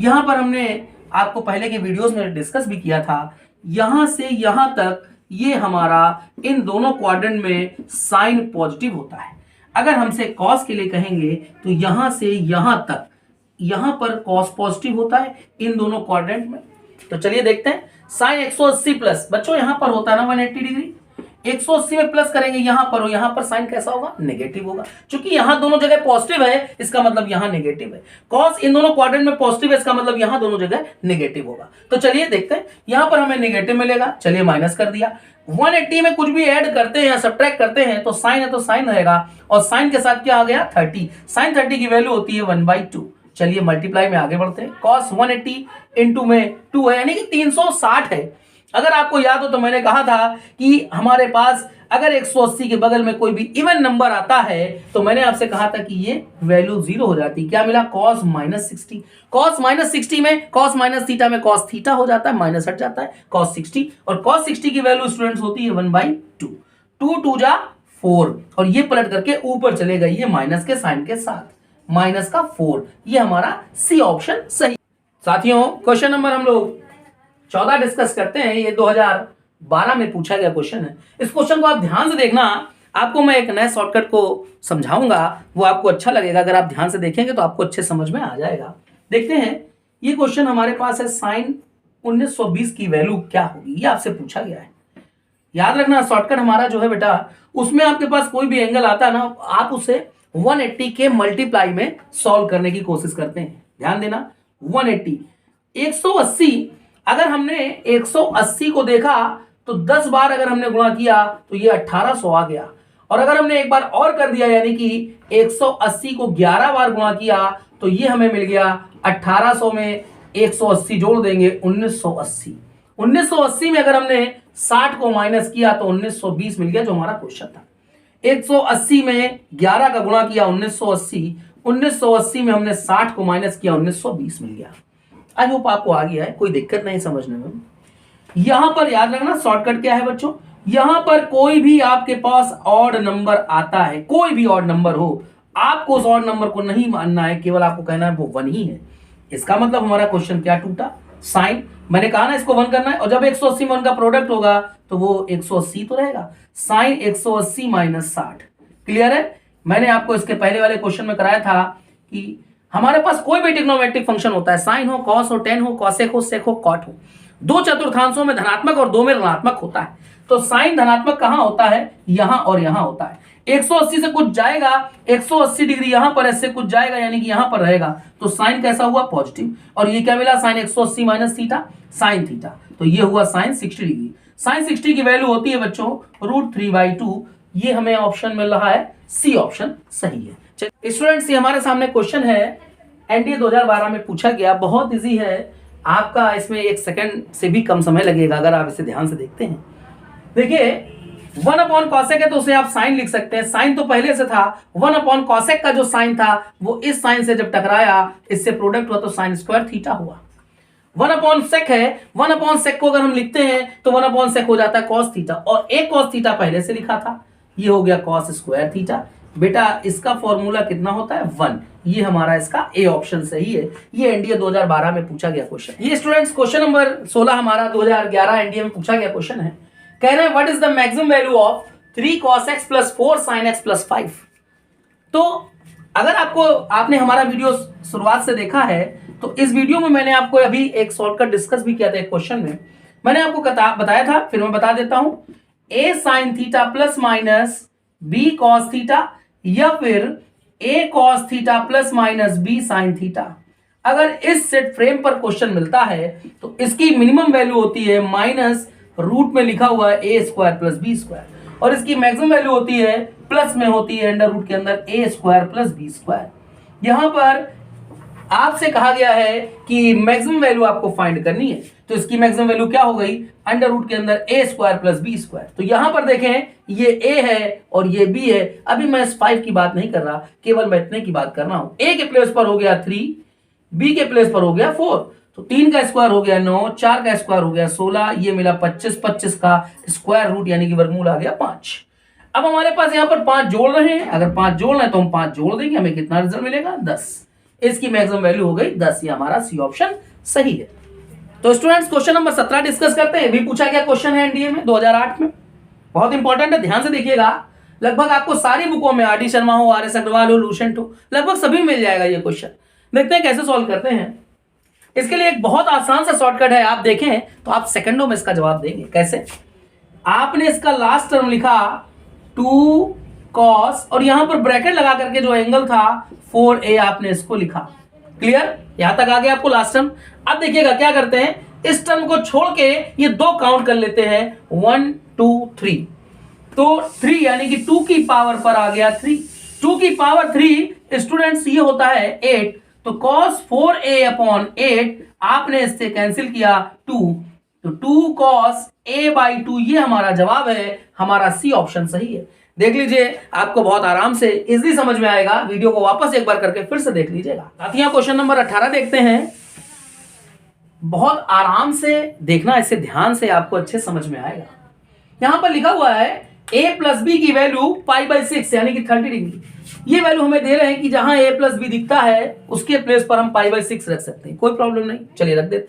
यहां पर हमने आपको पहले के वीडियोस में डिस्कस भी किया था, यहां से यहां तक ये हमारा इन दोनों क्वाड्रेंट में साइन पॉजिटिव होता है। अगर हमसे कॉस के लिए कहेंगे तो यहां से यहां तक, यहां पर कॉस पॉजिटिव होता है इन दोनों क्वाड्रेंट में। तो चलिए देखते हैं। साइन 180 प्लस, बच्चों यहां पर होता है ना 180 डिग्री, 180 में प्लस करेंगे यहां पर, और यहां पर साइन कैसा होगा, नेगेटिव होगा। क्योंकि यहां दोनों जगह पॉजिटिव है, इसका मतलब यहां नेगेटिव है। कॉस इन दोनों क्वाड्रेंट में पॉजिटिव है, इसका मतलब यहां दोनों जगह नेगेटिव होगा। तो चलिए देखते हैं, यहां पर हमें नेगेटिव मिलेगा, चलिए माइनस कर दिया। 180 में कुछ भी ऐड करते हैं या सब्ट्रैक्ट करते हैं तो साइन है तो साइन रहेगा, और साइन के साथ क्या आ गया 30। साइन 30 की वैल्यू होती है 1/2। चलिए मल्टीप्लाई में आगे बढ़ते हैं। कॉस 180 इंटू में 2 है, यानी कि 360 है। अगर आपको याद हो तो मैंने कहा था कि हमारे पास अगर 180 के बगल में कोई भी इवन नंबर आता है तो मैंने आपसे कहा था कि ये वैल्यू 0 हो जाती। क्या मिला, cos -60। cos -60 में cos माइनस थीटा में cos थीटा हो जाता है, माइनस हट जाता है cos 60, और cos 60 की वैल्यू स्टूडेंट्स होती है 1/2। 2 2 जा 4, और ये पलट करके ऊपर चले गई है माइनस के साइन के साथ, माइनस का 4। ये हमारा सी ऑप्शन सही। साथियों क्वेश्चन नंबर हम लोग 14 डिस्कस करते हैं। ये 2012 में पूछा गया क्वेश्चन है। इस क्वेश्चन को आप ध्यान से देखना, आपको मैं एक नए शॉर्टकट को समझाऊंगा, वो आपको अच्छा लगेगा। अगर आप ध्यान से देखेंगे तो आपको अच्छे समझ में आ जाएगा। देखते हैं, ये क्वेश्चन हमारे पास है, साइन 1920 की वैल्यू क्या होगी, ये आपसे पूछा गया है। याद रखना शॉर्टकट हमारा जो है बेटा, उसमें आपके पास कोई भी एंगल आता है ना, आप उसे 180 के मल्टीप्लाई में सॉल्व करने की कोशिश करते हैं। ध्यान देना, 180 180, अगर हमने 180 को देखा तो 10 बार अगर हमने गुणा किया तो ये 1800 आ गया, और अगर हमने एक बार और कर दिया यानी कि 180 को 11 बार गुणा किया तो ये हमें मिल गया 1800 में 180 जोड़ देंगे 1980। 1980 में अगर हमने 60 को माइनस किया तो 1920 मिल गया, जो हमारा क्वेश्चन था। 180 में 11 का गुणा किया 1980, 1980 में हमने 60 को माइनस किया 1920 मिल गया। आई होप आपको आ गया है, कोई दिक्कत नहीं समझने में। यहां पर याद रखना शॉर्टकट क्या है बच्चों, यहां पर कोई भी आपके पास ऑड नंबर आता है, कोई भी ऑड नंबर हो, आपको उस ऑड नंबर को नहीं मानना है, केवल आपको कहना है वो 1 ही है। इसका मतलब हमारा क्वेश्चन क्या टूटा, साइन। मैंने कहा ना इसको 1 करना है, और जब 180 में 1 का प्रोडक्ट होगा तो वो 180 तो रहेगा। साइन 180 माइनस 60, क्लियर है। मैंने आपको इसके पहले वाले क्वेश्चन में कराया था कि हमारे पास कोई भी ट्रिग्नोमेट्रिक फंक्शन होता है, साइन हो, कॉस हो, टेन हो, कॉसेक हो, सेक हो, कॉट हो, 2 चतुर्थांशों में धनात्मक और 2 में ऋणात्मक होता है। तो साइन धनात्मक कहां होता है, यहां और यहां होता है। 180 से कुछ जाएगा, 180 डिग्री यहां पर ऐसे कुछ जाएगा, यानी कि यहां पर रहेगा, तो साइन कैसा हुआ, पॉजिटिव। और ये क्या मिला, sine 180 minus theta, sine theta, तो ये हुआ साइन 60 डिग्री। साइन 60 की वैल्यू होती है बच्चों √3/2। ये हमें ऑप्शन मिल रहा है, सी ऑप्शन सही है। स्टूडेंट्स, ये हमारे सामने क्वेश्चन है, एनडीए 2012 में पूछा गया, बहुत इजी है। आपका इसमें 1 सेकंड से भी कम समय लगेगा अगर आप इसे ध्यान से देखते हैं। देखिए 1/cosec है तो उसे आप साइन लिख सकते हैं, साइन तो पहले से था। 1/cosec का जो साइन था वो इस साइन से जब टकराया, इससे प्रोडक्ट हुआ तो साइन स्क्वायर थीटा हुआ। 1/sec है, 1/sec को अगर हम लिखते हैं तो 1/sec हो जाता है cos थीटा, और एक cos थीटा पहले से लिखा था, ये हो गया cos स्क्वायर थीटा। बेटा इसका फॉर्मूला कितना होता है, 1। ये हमारा इसका ए ऑप्शन सही है। ये एनडीए 2012 में पूछा गया क्वेश्चन। ये स्टूडेंट्स क्वेश्चन नंबर 16 हमारा 2011 एनडीए में पूछा गया क्वेश्चन है। कह रहे हैं what is the maximum value of 3 cos x + 4 sin x + 5। तो अगर आपने हमारा वीडियो शुरुआत से देखा है तो इस वीडियो में मैंने आपको अभी एक शॉर्टकट डिस्कस भी किया था। एक क्वेश्चन में मैंने आपको बताया था, फिर मैं बता देता हूं, a sin theta plus minus b cos theta, या फिर a cos theta plus minus b sin theta. अगर इस सेट फ्रेम पर क्वेश्चन मिलता है तो इसकी मिनिमम वैल्यू होती है माइनस रूट में लिखा हुआ है a² + b², और इसकी मैक्सिमम वैल्यू होती है प्लस में होती है अंडर रूट के अंदर a² + b²। यहां पर आपसे कहा गया है कि मैक्सिमम वैल्यू आपको फाइंड करनी है, तो इसकी मैक्सिमम वैल्यू क्या हो गई, अंडर रूट के अंदर a² + b²। तो यहां पर देखें ये a है और ये b है। अभी मैं इस 5 की बात नहीं कर रहा, केवल मैं इतने की बात कर रहा हूं। a के प्लेस पर हो गया 3, b के प्लेस पर हो गया 4, तो 3 का स्क्वायर हो गया 9, 4 का स्क्वायर हो गया 16, ये मिला 25, 25 का स्क्वायर रूट यानी कि वर्गमूल आ गया 5। अब हमारे पास यहाँ पर 5 जोड़ रहे हैं, अगर 5 जोड़ रहे हैं तो हम 5 जोड़ देंगे, हमें कितना रिजल्ट मिलेगा, 10। इसकी मैक्सिमम वैल्यू हो गई 10। ये हमारा सी ऑप्शन सही है। तो स्टूडेंट्स क्वेश्चन नंबर 17 डिस्कस करते हैं। भी पूछा गया क्वेश्चन है एनडीए में 2008 में, बहुत इंपॉर्टेंट है, ध्यान से देखिएगा। लगभग आपको सारी बुकों में आर डी शर्मा हो, आर एस अग्रवाल हो, लूसेंट हो, लगभग सभी मिल जाएगा ये क्वेश्चन। देखते हैं कैसे सॉल्व करते हैं। इसके लिए एक बहुत आसान सा शॉर्टकट है, आप देखें तो आप सेकंडों में इसका जवाब देंगे। कैसे, आपने इसका लास्ट टर्म लिखा 2 कॉस और यहां पर ब्रैकेट लगा करके जो एंगल था 4a आपने इसको लिखा। क्लियर? यहां तक आ गया आपको लास्ट टर्म। अब देखिएगा क्या करते हैं, इस टर्म को छोड़ के ये 2 काउंट कर लेते हैं 1 2 3। तो 3 यानी कि 2 की पावर पर आ गया 3। 2 की पावर 3 स्टूडेंट्स ये होता है 8। तो cos 4a अपॉन 8 आपने इससे कैंसिल किया 2, तो 2 cos a/2 ये हमारा जवाब है। हमारा सी ऑप्शन सही है। देख लीजिए, आपको बहुत आराम से इजीली समझ में आएगा। वीडियो को वापस एक बार करके फिर से देख लीजिएगा। साथियों, क्वेश्चन नंबर 18 देखते हैं। बहुत आराम से देखना, इसे ध्यान से आपको अच्छे समझ में आएगा। यहां पर लिखा हुआ है a प्लस बी की वैल्यू π/6 यानी कि 30 डिग्री। ये वैल्यू हमें दे रहे हैं कि जहां a प्लस बी दिखता है उसके प्लेस पर हम π/6 रख सकते हैं, कोई प्रॉब्लम नहीं। चलिए रख देते।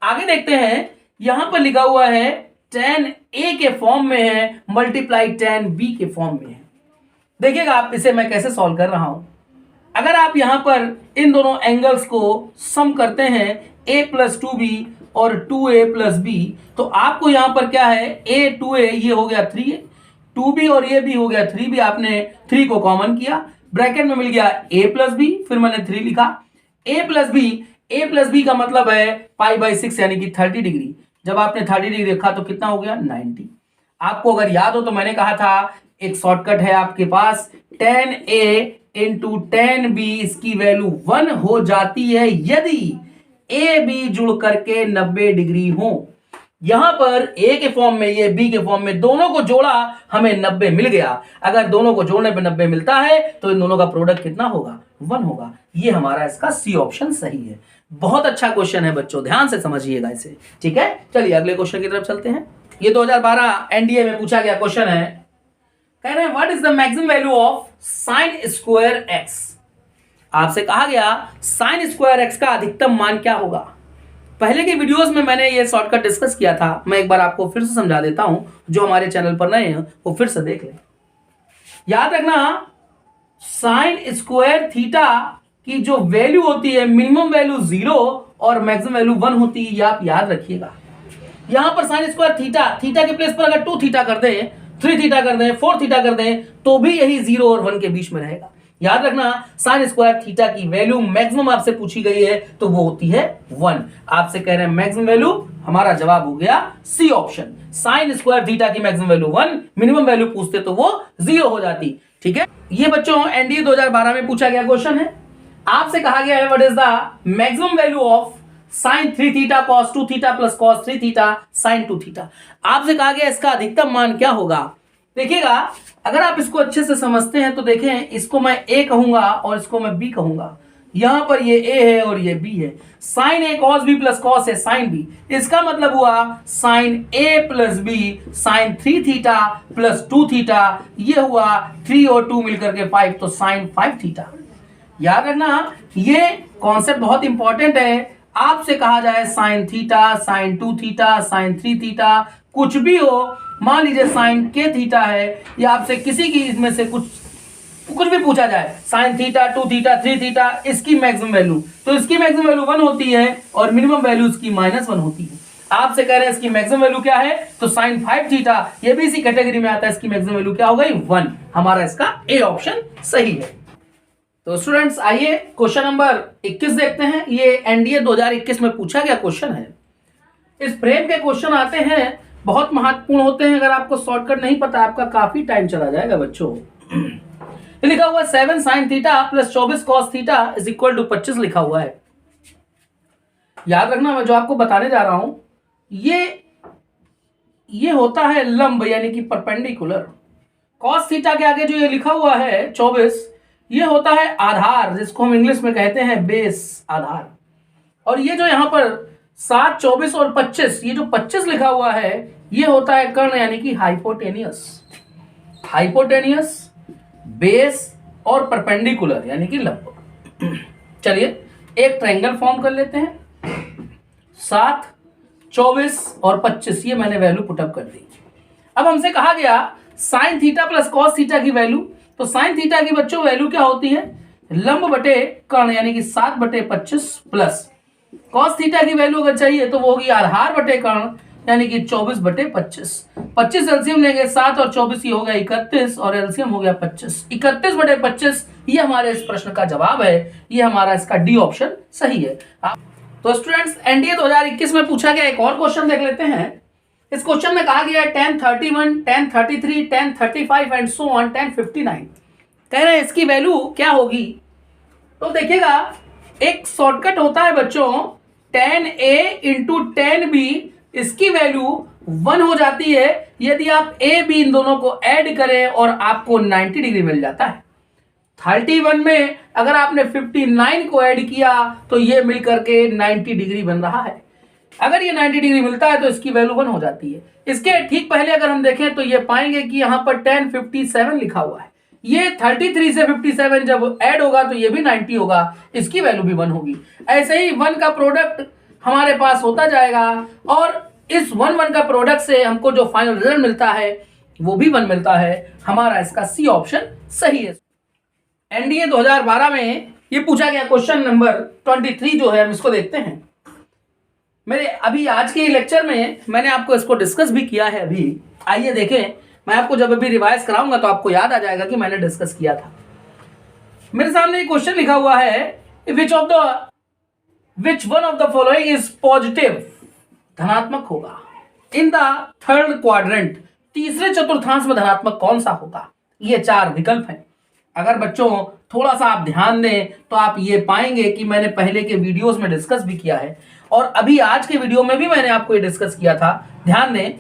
आगे देखते हैं, यहां पर लिखा हुआ है tan a के फॉर्म में है मल्टीप्लाई tan b के फॉर्म में है। देखिएगा आप इसे मैं कैसे सॉल्व कर रहा हूं। अगर आप यहां पर इन दोनों एंगल्स को सम करते हैं a प्लस 2b और 2a प्लस b, तो आपको यहां पर क्या है a 2a ये हो गया 3a, 2b और ये भी हो गया 3b। आपने 3 को कॉमन किया, ब्रैकेट में मिल गया a प्लस b, फिर मैंने 3 लिखा। a प्लस b का मतलब है π/6 यानी कि 30 डिग्री। जब आपने 30 डिग्री रखा तो कितना हो गया 90। आपको अगर याद हो तो मैंने कहा था एक शॉर्टकट है आपके पास, tan a into tan b, इसकी वैल्यू 1 हो जाती है यदि a b जुड़ करके 90 डिग्री हो। यहां पर a के फॉर्म में ये b के फॉर्म में, दोनों को जोड़ा हमें 90 मिल गया। अगर दोनों को जोड़ने पे 90 मिलता है तो इन दोनों का प्रोडक्ट कितना होगा 1 होगा। ये हमारा इसका सी ऑप्शन सही है। बहुत अच्छा क्वेश्चन है बच्चों, ध्यान से समझिएगा इसे। ठीक है, चलिए अगले क्वेश्चन की तरफ चलते हैं। ये 2012 एनडीए में पूछा गया क्वेश्चन है। कह रहे हैं what is the maximum value of sine square x. आपसे कहा गया साइन स्क्वायर एक्स का अधिकतम मान क्या होगा। पहले के वीडियोस में मैंने ये शॉर्टकट डिस्कस किया था, मैं एक बार आपको फिर से समझा देता हूं। जो हमारे चैनल पर नए हैं वो फिर से देख लें। याद रखना, साइन स्क्वायर थीटा की जो वैल्यू होती है, मिनिमम वैल्यू 0 और मैक्सिमम वैल्यू 1 होती है। ये आप याद रखिएगा। यहां पर साइन स्क्वायर थीटा के प्लेस पर अगर 2 थीटा कर दें, 3 थीटा कर दें, 4 थीटा कर दें, तो भी यही 0 और 1 के बीच में रहेगा। याद रखना, साइन स्क्वायर थीटा की वैल्यू मैक्सिमम आपसे पूछी गई है तो वो होती है 1। आपसे कह रहे हैं मैक्सिमम वैल्यू, हमारा जवाब हो गया C option. Sine square theta की मैक्सिमम वैल्यू 1, मिनिमम वैल्यू पूछते तो वो 0 हो जाती। ठीक है, ये बच्चों एनडीए 2012 में पूछा गया क्वेश्चन है। आपसे कहा गया है what is the maximum value of sine 3 theta cos 2 theta plus cos 3 theta sine 2 theta. आपसे कहा गया इसका अधिकतम मान क्या होगा। देखिएगा, अगर आप इसको अच्छे से समझते हैं तो देखें, इसको मैं a कहूंगा और इसको मैं b कहूंगा। यहां पर ये a है और ये b है। Sine a cos b plus cos a sine b, इसका मतलब हुआ sine a plus b sine 3 theta plus 2 theta. ये हुआ 3 और 2 मिलकर के 5, तो साइन 5 थीटा। याद रखना, ये कॉन्सेप्ट बहुत इंपॉर्टेंट है। आपसे कहा जाए sine theta, sine 2 theta, sine 3 theta, कुछ भी हो, मान लीजिए साइन के थीटा है, या आपसे किसी की इसमें से कुछ भी पूछा जाए, साइन थीटा, 2 थीटा, 3 थीटा, इसकी मैक्सिमम वैल्यू, तो इसकी मैक्सिमम वैल्यू 1 होती है और मिनिमम वैल्यू इसकी -1 होती है। आपसे कह रहे हैं इसकी मैक्सिमम वैल्यू क्या है, तो साइन 5 थीटा, ये भी इसी कैटेगरी में आता है। इसकी मैक्सिमम वैल्यू क्या हो गई 1। हमारा इसका ए ऑप्शन सही है। तो स्टूडेंट्स आइए क्वेश्चन नंबर 21 देखते हैं। ये एनडीए 2021 में पूछा गया क्वेश्चन है। इस फ्रेम के क्वेश्चन आते हैं, बहुत महत्वपूर्ण होते हैं। अगर आपको शॉर्टकट नहीं पता, आपका काफी टाइम चला जाएगा बच्चों। लिखा हुआ 7 sine theta plus 24 cos theta is equal to 25 लिखा हुआ है। याद रखना, मैं जो आपको बताने जा रहा हूं ये होता है लंब यानी कि परपेंडिकुलर। cos थीटा के आगे जो ये लिखा हुआ है 24, ये होता है आधार, जिसको हम इंग्लिश में कहते हैं बेस आधार। और ये जो यहां पर 7, 24 और 25, ये जो 25 लिखा हुआ है, ये होता है कर्ण यानी कि हाइपोटेनियस, बेस और परपेंडिकुलर यानी कि लंब। चलिए एक ट्रायंगल फॉर्म कर लेते हैं। 7, 24 और 25, ये मैंने वैल्यू पुटअप कर दी। अब हमसे कहा गया sign theta plus cos theta की वैल्यू। तो साइन थीटा की बच्चों वैल्यू क्या होती है, लंब बटे कर्ण यानी कि 7/25 प्लस cos थीटा की वैल्यू अगर चाहिए तो वो होगी आधार बटे कर्ण यानी कि 24/25। 25 एलसीएम लेंगे 7 और 24 ये हो गया 31 और एलसीएम हो गया 25। 31/25 ये हमारे इस प्रश्न का जवाब है। ये हमारा इसका डी ऑप्शन सही है। तो स्टूडेंट्स एनडीए 2021 में पूछा गया एक और क्वेश्चन देख लेते हैं। इस क्वेश्चन में कहा गया है 1031, 1033, 1035 एंड सो ऑन 1059। कह रहे हैं इसकी वैल्यू क्या होगी। तो देखिएगा एक शॉर्टकट होता है बच्चों 10a इंटू 10b, इसकी वैल्यू 1 हो जाती है यदि आप a b इन दोनों को ऐड करें और आपको 90 डिग्री मिल जाता है। 31 में अगर आपने 59 को ऐड किया तो ये मिलकर के 90 डिग्री बन रहा है। अगर ये 90 डिग्री मिलता है तो इसकी वैल्यू 1 हो जाती है। इसके ठीक पहले अगर हम देखें तो ये पाएंगे कि यहां पर 1057 लिखा हुआ है। ये 33 से 57 जब ऐड होगा तो ये भी 90 होगा, इसकी वैल्यू भी 1 होगी। ऐसे ही 1 का प्रोडक्ट हमारे पास होता जाएगा और इस 1 का प्रोडक्ट से हमको जो फाइनल रिजल्ट मिलता है वो भी 1 मिलता है। हमारा इसका सी ऑप्शन सही है। एनडीए 2012 में ये पूछा गया क्वेश्चन नंबर 23 जो है हम इसको देखते हैं। मेरे अभी आज के लेक्चर में मैंने आपको इसको डिस्कस भी किया है। अभी आइए देखें, मैं आपको जब अभी रिवाइज कराऊंगा तो आपको याद आ जाएगा कि मैंने डिस्कस किया था। मेरे सामने एक क्वेश्चन लिखा हुआ है which one of the following is positive, धनात्मक होगा इन द थर्ड क्वाड्रेंट, तीसरे चतुर्थांश में धनात्मक कौन सा होगा। ये 4 विकल्प हैं। अगर बच्चों थोड़ा सा आप ध्यान दें तो आप ये पाएंगे कि मैंने पहले के वीडियोस में डिस्कस भी किया है और अभी आज के वीडियो में भी मैंने आपको ये डिस्कस किया था। ध्यान दें,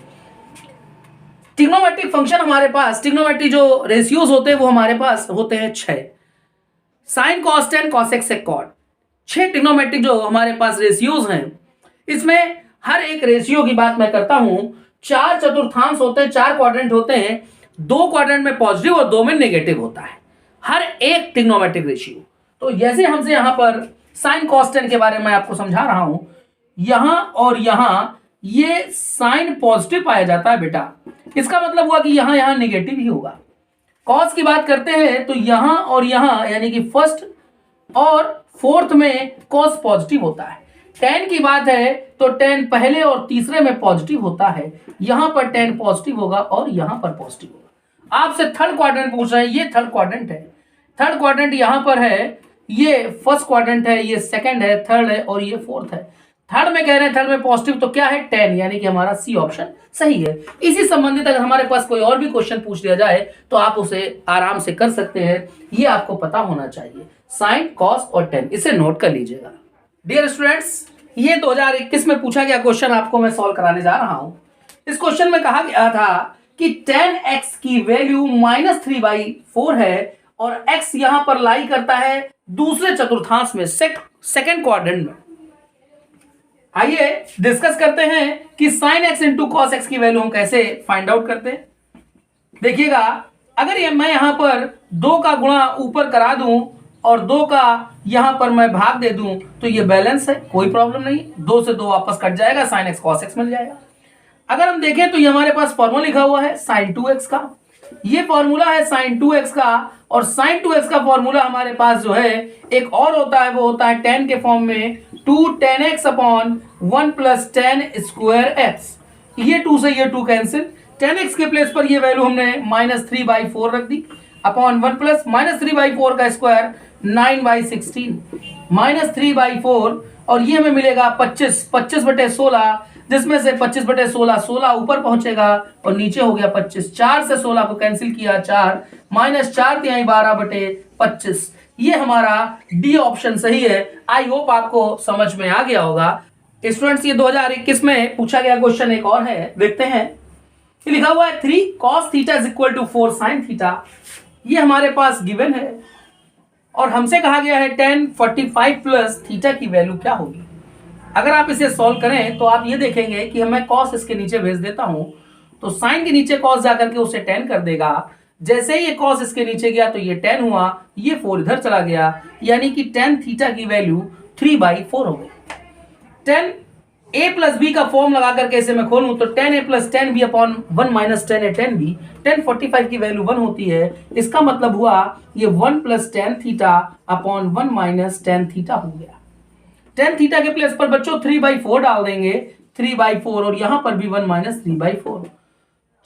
ट्रिग्नोमेट्रिक फंक्शन हमारे पास, ट्रिग्नोमेट्री जो रेशियोज होते हैं वो हमारे पास होते हैं 6। Sine cos tan cosec sec cot, 6 trigonometric जो हमारे पास रेशियोज हैं। इसमें हर एक रेशियो की बात मैं करता हूं, 4 चतुर्थांश होते हैं, 4 क्वाड्रेंट होते हैं, 2 क्वाड्रेंट में पॉजिटिव और 2 में नेगेटिव होता है हर एक ट्रिग्नोमेट्रिक रेशियो। तो जैसे हमसे यहां पर साइन कॉस टेन के बारे में आपको समझा रहा हूं, यहां और यहां ये साइन पॉजिटिव पाया जाता है बेटा, इसका मतलब हुआ कि यहां यहां नेगेटिव ही होगा। कॉस की बात करते हैं तो यहां और यहां यानी कि फर्स्ट और फोर्थ में कॉस पॉजिटिव होता है। टेन की बात है तो टेन पहले और तीसरे में पॉजिटिव होता है, यहां पर टेन पॉजिटिव होगा और यहां पर पॉजिटिव होगा। आपसे थर्ड क्वाड्रेंट पूछ रहे हैं, ये थर्ड क्वाड्रेंट है। थर्ड क्वाड्रेंट यहां पर है, ये फर्स्ट क्वाड्रेंट है, ये सेकंड है, थर्ड है और ये फोर्थ है। थर्ड में कह रहे हैं, थर्ड में पॉजिटिव तो क्या है 10, यानी कि हमारा सी ऑप्शन सही है। इसी संबंधित अगर हमारे पास कोई और भी क्वेश्चन पूछ लिया जाए तो आप उसे आराम से कर सकते हैं, ये आपको पता होना चाहिए। साइन कॉस और टेन, इसे नोट कर लीजिएगा। डियर स्टूडेंट्स, ये 2021 में पूछा गया क्वेश्चन आपको मैं सॉल्व कराने जा रहा हूं। इस क्वेश्चन में कहा गया था कि 10x की वैल्यू -3/4 है और x यहां पर लाई करता है दूसरे चतुर्थांश में, सेकंड क्वाड्रेंट में। आइए डिस्कस करते हैं कि sin x into cos x की वैल्यू हम कैसे फाइंड आउट करते हैं। देखिएगा, अगर ये मैं यहां पर 2 का गुणा ऊपर करा दूं और 2 का यहां पर मैं भाग दे दूं तो ये बैलेंस है, कोई प्रॉब्लम नहीं, 2 से 2 वापस कट जाएगा, sin x cos x मिल जाएगा। अगर हम देखें तो ये हमारे पास फॉर्मूला लिखा हुआ है sin 2x का, ये फॉर्मूला है sin 2x का और sin 2x का फॉर्मूला हमारे पास जो है एक और होता है, वो होता है tan के फॉर्म में 2 tan x upon 1 plus tan square x। ये 2 से ये 2 कैंसिल, tan x के प्लेस पर ये वैल्यू हमने -3/4 रख दी अपॉन 1 प्लस -3/4 का स्क्वायर 9/16 -3/4 और ये हमें मिलेगा 25/16, जिसमें से 25/16 16 ऊपर पहुंचेगा और नीचे हो गया 25। 4 से 16 को कैंसिल किया, 4 -4 तिहाई 12/25। ये हमारा डी ऑप्शन सही है। आई होप आपको समझ में आ गया होगा। स्टूडेंट्स, ये 2021 में पूछा गया क्वेश्चन एक और है, देखते हैं। ये लिखा हुआ है 3 cos theta is equal to 4 sin theta, ये हमारे पास गिवन है और हमसे कहा गया है tan 45 प्लस थीटा की वैल्यू क्या होगी। अगर आप इसे सॉल्व करें तो आप ये देखेंगे कि मैं cos इसके नीचे भेज देता हूं तो sin के नीचे cos जाकर के उसे tan कर देगा। जैसे ही ये cos इसके नीचे गया तो ये tan हुआ, ये 4 इधर चला गया, यानी कि tan थीटा की वैल्यू 3/4 हो गई। tan a प्लस बी का फॉर्म लगा करके इसे मैं खोलूं तो tan a plus tan b upon 1 minus tan a tan b, tan 45 की वैल्यू 1 होती है, इसका मतलब हुआ ये 1 plus tan theta upon 1 minus tan theta हो गया। tan थीटा के प्लेस पर बच्चों 3/4 डाल देंगे, 3/4 और यहाँ पर भी 1 - 3/4।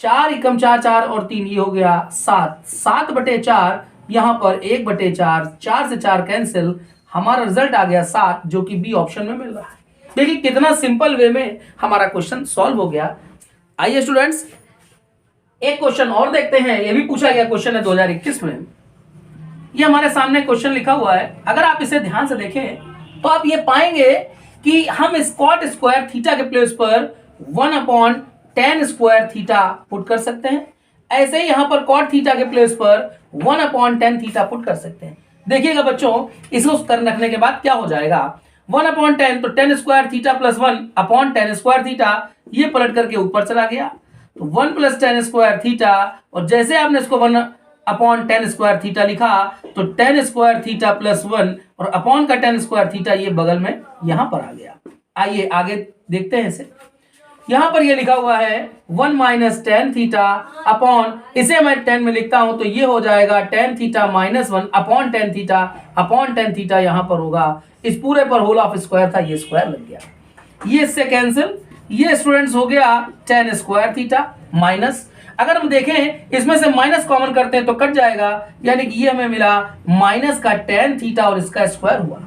4 एकम 4 4 और 3 ये हो गया 7। 7/4 यहाँ पर 1/4, 4 से 4 कैंसिल, हमारा रिजल्ट आ गया 7 जो कि बी ऑप्शन में मिल रहा है। देखिए कितना सिंपल वे में हमारा क्वेश्चन सॉल्व हो गया। आइए स्टूडेंट्स एक क्वेश्चन और देखते हैं। ये भी पूछा गया क्वेश्चन है 2021 में। ये हमारे सामने क्वेश्चन लिखा हुआ है। अगर आप इसे ध्यान से देखें तो आप ये पाएंगे कि हम कॉट स्क्वायर थीटा के प्लेस पर 1/tan स्क्वायर थीटा पुट कर सकते हैं। ऐसे ही यहां पर कॉट थीटा के प्लेस पर 1/tan थीटा पुट कर सकते हैं। देखिएगा बच्चों, इसको कर रखने के बाद क्या हो जाएगा, 1/tan तो tan square theta plus 1/tan square theta, ये पलट करके ऊपर चला गया तो 1 + tan स्क्वायर थीटा, और जैसे आपने इसको 1/tan स्क्वायर थीटा लिखा तो tan स्क्वायर थीटा प्लस 1 और अपॉन का tan स्क्वायर थीटा ये बगल में यहां पर आ गया। आइए आगे देखते हैं इसे। यहां पर ये लिखा हुआ है 1 - tan थीटा अपॉन, इसे मैं 10 में लिखता हूं तो ये हो जाएगा tan theta - 1/tan theta upon tan theta, यहां पर होगा इस पूरे पर होल ऑफ स्क्वायर था, ये स्क्वायर लग गया, ये इससे कैंसिल, ये स्टूडेंट्स हो गया tan स्क्वायर थीटा माइनस, अगर हम देखें इसमें से माइनस कॉमन करते हैं तो कट जाएगा, यानी कि ये हमें मिला माइनस का tan थीटा और इसका स्क्वायर हुआ,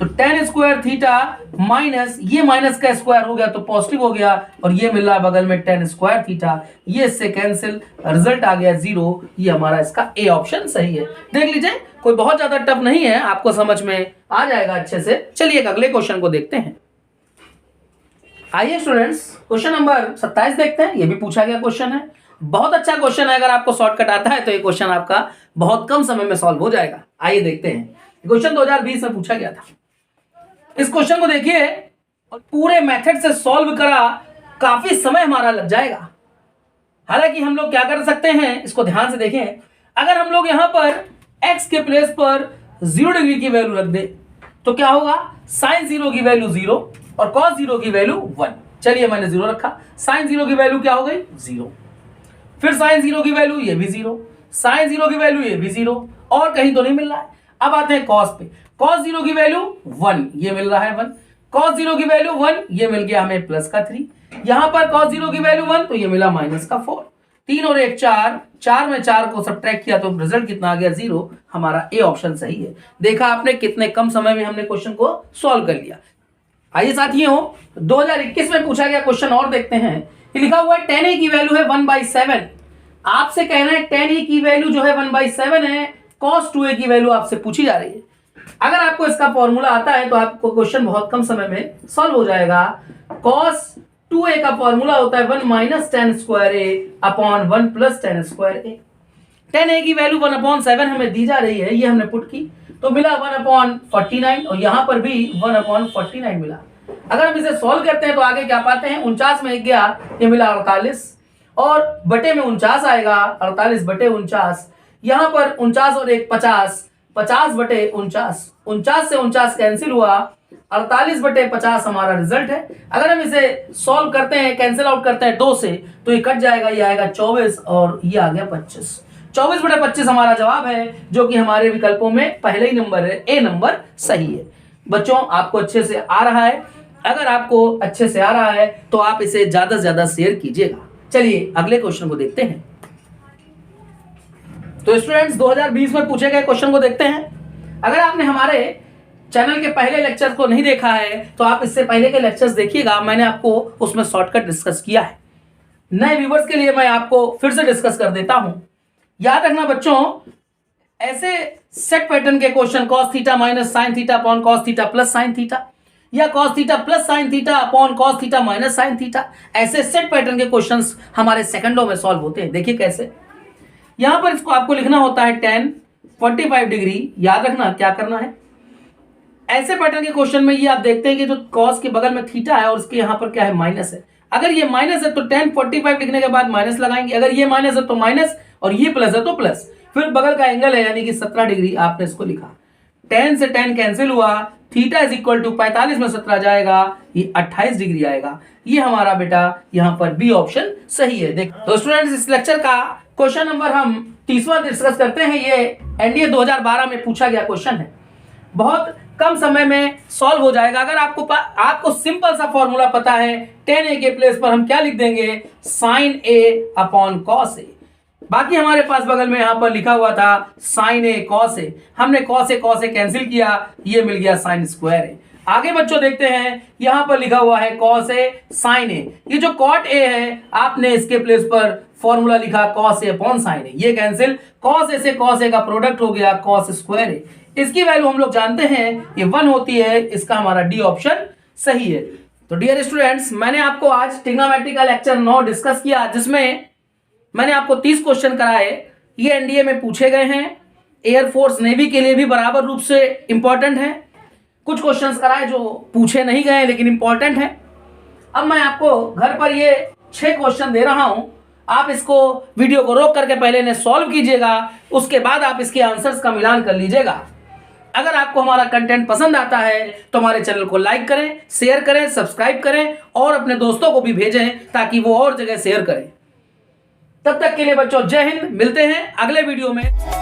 तो tan स्क्वायर थीटा माइनस ये माइनस का स्क्वायर हो गया तो पॉजिटिव हो गया, और ये मिल रहा है बगल में tan स्क्वायर थीटा, ये इससे कैंसिल, रिजल्ट आ गया 0। ये हमारा इसका ए ऑप्शन सही है। देख लीजिए कोई बहुत ज्यादा टफ नहीं है, आपको समझ में आ जाएगा अच्छे से। चलिए अगले क्वेश्चन को देखते हैं। आइए स्टूडेंट्स क्वेश्चन नंबर 27 देखते हैं। ये भी पूछा गया क्वेश्चन है, बहुत अच्छा क्वेश्चन है। अगर आपको शॉर्टकट आता है तो ये क्वेश्चन आपका बहुत कम समय में सॉल्व हो जाएगा। आइए देखते हैं, क्वेश्चन 2020 में पूछा गया था। इस क्वेश्चन को देखिए और पूरे मेथड से सॉल्व करा, काफी समय हमारा लग जाएगा। हालांकि हम लोग क्या कर सकते हैं, इसको ध्यान से देखें। अगर हम लोग यहां पर x के प्लेस पर 0 डिग्री की वैल्यू रख दे तो क्या होगा, sin 0 की वैल्यू 0 और cos 0 की वैल्यू 1। चलिए मैंने 0 रखा, sin 0 की वैल्यू क्या हो गई 0, फिर sin 0 की वैल्यू ये भी 0, sin 0 की वैल्यू ये भी 0, और कहीं तो नहीं मिल रहा है। अब आते हैं cos पे, cos 0 की वैल्यू 1, ये मिल रहा है 1, cos 0 की वैल्यू 1, ये मिल गया हमें प्लस का 3, यहां पर cos 0 की वैल्यू 1 तो ये मिला माइनस का 4, 3 और 1 4, 4 में 4 को सब्ट्रैक्ट किया तो रिजल्ट कितना आ गया 0। हमारा ए ऑप्शन सही है। देखा आपने कितने कम समय में हमने क्वेश्चन को सॉल्व कर लिया। आइए साथियों 2021 में पूछा गया क्वेश्चन और देखते हैं। ये लिखा हुआ है tan a की वैल्यू है 1/7। आपसे कहना है tan a की वैल्यू जो है 1/7 है, cos 2a की वैल्यू आपसे पूछी जा रही है। अगर आपको इसका फॉर्मूला आता है तो आपको क्वेश्चन बहुत कम समय में सॉल्व हो जाएगा। cos 2a का फॉर्मूला होता है 1 - tan square a upon 1 + tan square a। tan a की वैल्यू 1/7 हमें दी जा रही है, ये हमने पुट की तो मिला 1/49, और यहां पर भी 1/49 मिला। अगर हम इसे सॉल्व करते हैं तो आगे क्या पाते हैं, 49 में 1 गया, ये मिला 48, और बटे में 49 आएगा, 48/49, यहां पर 49 और 1 50, 50/49, 49 से 49 कैंसिल हुआ, 48/50 हमारा रिजल्ट है। अगर हम इसे सॉल्व करते हैं, कैंसिल आउट करते हैं 2 से तो ये कट जाएगा, ये आएगा 24 और ये आ गया 25। 24/25 हमारा जवाब है, जो कि हमारे विकल्पों में पहले ही नंबर है, ए नंबर सही है। बच्चों आपको अच्छे से आ रहा है, अगर आपको अच्छे से आ रहा है तो आप इसे ज्यादा से ज्यादा शेयर कीजिएगा। चलिए अगले क्वेश्चन को देखते हैं। तो स्टूडेंट्स 2020 में पूछे गए क्वेश्चन को देखते हैं। अगर आपने हमारे चैनल के पहले लेक्चर को नहीं देखा है तो आप इससे पहले के लेक्चर्स देखिएगा, मैंने आपको उसमें शॉर्टकट डिस्कस किया है। नए व्यूवर्स के लिए मैं आपको फिर से डिस्कस कर देता हूं। याद रखना बच्चों, ऐसे सेट पैटर्न के question cos theta minus sin theta upon cos theta plus sin theta, या cos theta plus sin theta upon cos theta minus sin theta, ऐसे सेट पैटर्न के क्वेश्चंस हमारे सेकंडों में सॉल्व होते हैं। देखिए कैसे, यहां पर इसको आपको लिखना होता है tan 45 डिग्री। याद रखना क्या करना है, ऐसे पैटर्न के क्वेश्चन में ये आप देखते हैं कि जो cos के बगल में थीटा है और उसके यहां पर क्या है माइनस है। अगर ये माइनस है तो tan 45 लिखने के बाद माइनस लगाएंगे, अगर ये माइनस है तो माइनस, और ये प्लस है तो प्लस, फिर बगल का एंगल है यानी कि 17 डिग्री आपने इसको लिखा। tan से tan कैंसिल हुआ, थीटा इज इक्वल टू 45 में 17 जाएगा, ये 28 डिग्री आएगा। ये हमारा बेटा यहाँ पर बी ऑप्शन सही है। देख तो स्टूडेंट्स इस लेक्चर का क्वेश्चन नंबर हम 30वां डिस्कस करते हैं। ये एनडीए 2012 में पूछा गया क्वेश्चन है, बहुत कम समय में सॉल्व हो जाएगा। अगर आपको सिंपल सा फॉर्मूला पता है, tan a के प्लेस पर हम क्या लिख देंगे, sin a upon cos a। बाकी हमारे पास बगल में यहां पर लिखा हुआ था sin a cos a, हमने cos a कैंसिल किया, ये मिल गया sin स्क्वायर a। आगे बच्चों देखते हैं, यहां पर लिखा हुआ है cos a sin a, ये जो cot a है आपने इसके प्लेस पर फॉर्मूला लिखा cos a upon sin a, ये कैंसिल, cos a से cos a का प्रोडक्ट हो गया cos स्क्वायर a। इसकी वैल्यू हम लोग जानते हैं ये 1 होती है, इसका हमारा डी ऑप्शन सही है। तो डियर स्टूडेंट्स, मैंने आपको आज ट्रिग्नोमेट्री का लेक्चर 9 डिस्कस किया, जिसमें मैंने आपको 30 क्वेश्चन कराए। ये एनडीए में पूछे गए हैं, एयरफोर्स नेवी के लिए भी बराबर रूप से इंपॉर्टेंट है। कुछ क्वेश्चंस कराए जो पूछे नहीं गए लेकिन इंपॉर्टेंट है। अब मैं आपको घर पर ये 6 क्वेश्चन दे रहा हूं, आप इसको वीडियो को रोक करके पहले इन्हें सॉल्व कीजिएगा, उसके बाद आप इसके आंसर्स का मिलान कर लीजिएगा। अगर आपको हमारा कंटेंट पसंद आता है तो हमारे चैनल को लाइक करें, शेयर करें, सब्सक्राइब करें और अपने दोस्तों को भी भेजें ताकि वो और जगह शेयर करें। तब तक के लिए बच्चों जय हिंद, मिलते हैं अगले वीडियो में।